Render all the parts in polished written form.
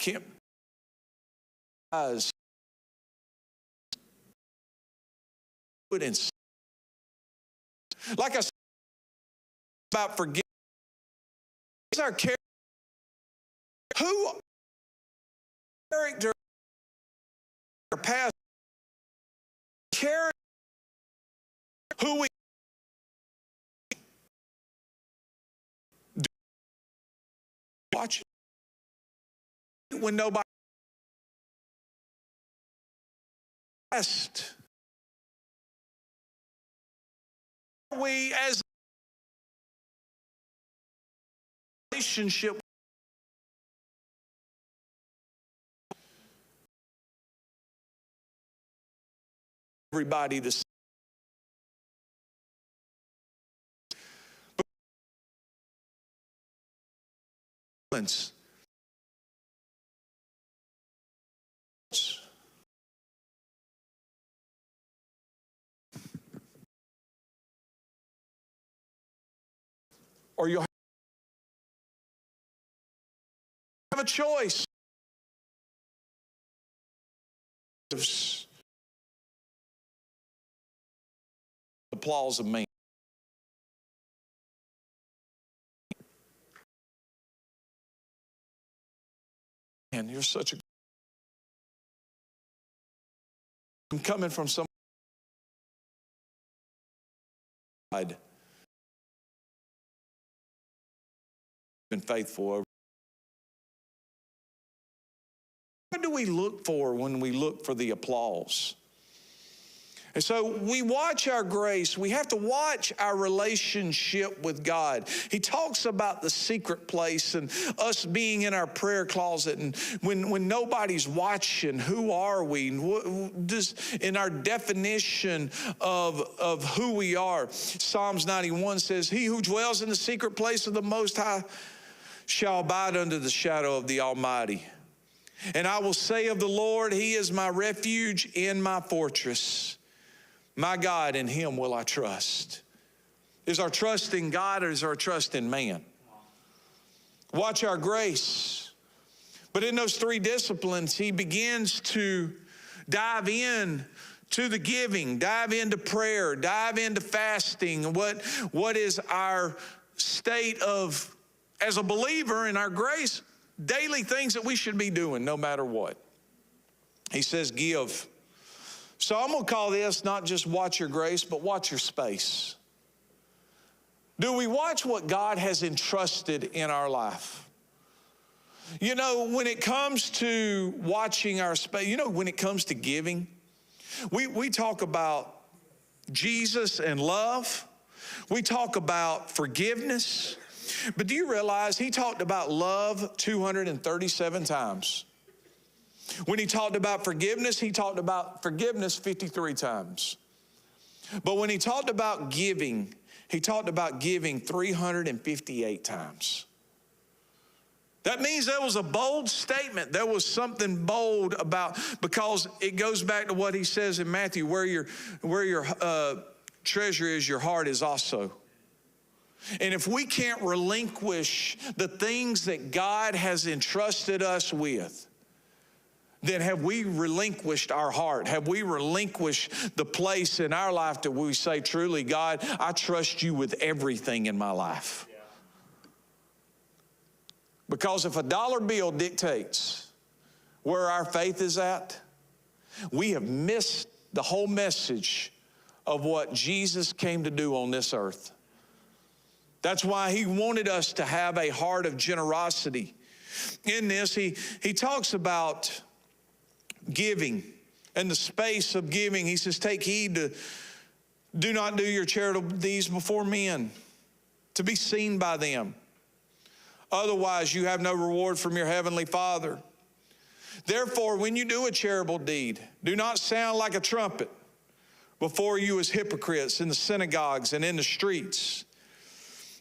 can't put in. Like I said about forgiveness, our character. Who character or past character who we watch when nobody asked. We as a relationship everybody the same. Or you'll have a choice. Applause of man. Man, you're such a. I'm coming from some. Been faithful. What do we look for when we look for the applause? And so we watch our grace. We have to watch our relationship with God. He talks about the secret place and us being in our prayer closet. And when nobody's watching, who are we? In our definition of who we are. Psalms 91 says, "He who dwells in the secret place of the Most High shall abide under the shadow of the Almighty. And I will say of the Lord, He is my refuge and my fortress. My God, in Him will I trust." Is our trust in God or is our trust in man? Watch our grace. But in those three disciplines, he begins to dive in to the giving, dive into prayer, dive into fasting. What is our state of, as a believer in our grace, daily things that we should be doing no matter what. He says give. So I'm going to call this not just watch your grace, but watch your space. Do we watch what God has entrusted in our life? You know, when it comes to watching our space, you know, when it comes to giving, we talk about Jesus and love. We talk about forgiveness. But do you realize he talked about love 237 times? When he talked about forgiveness, he talked about forgiveness 53 times. But when he talked about giving, he talked about giving 358 times. That means there was a bold statement. There was something bold about, because it goes back to what he says in Matthew, where your treasure is, your heart is also. And if we can't relinquish the things that God has entrusted us with, then have we relinquished our heart? Have we relinquished the place in our life that we say, truly, God, I trust you with everything in my life? Yeah. Because if a dollar bill dictates where our faith is at, we have missed the whole message of what Jesus came to do on this earth. That's why he wanted us to have a heart of generosity. In this, he talks about giving and the space of giving. He says, take heed to do not do your charitable deeds before men, to be seen by them. Otherwise, you have no reward from your heavenly Father. Therefore, when you do a charitable deed, do not sound like a trumpet before you as hypocrites in the synagogues and in the streets,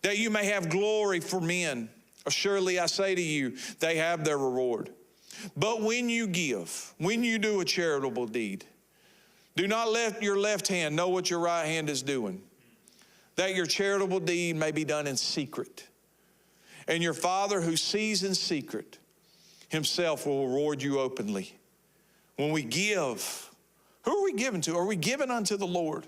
that you may have glory for men. Surely I say to you, they have their reward. But when you give, when you do a charitable deed, do not let your left hand know what your right hand is doing, that your charitable deed may be done in secret. And your Father who sees in secret, himself will reward you openly. When we give, who are we giving to? Are we giving unto the Lord?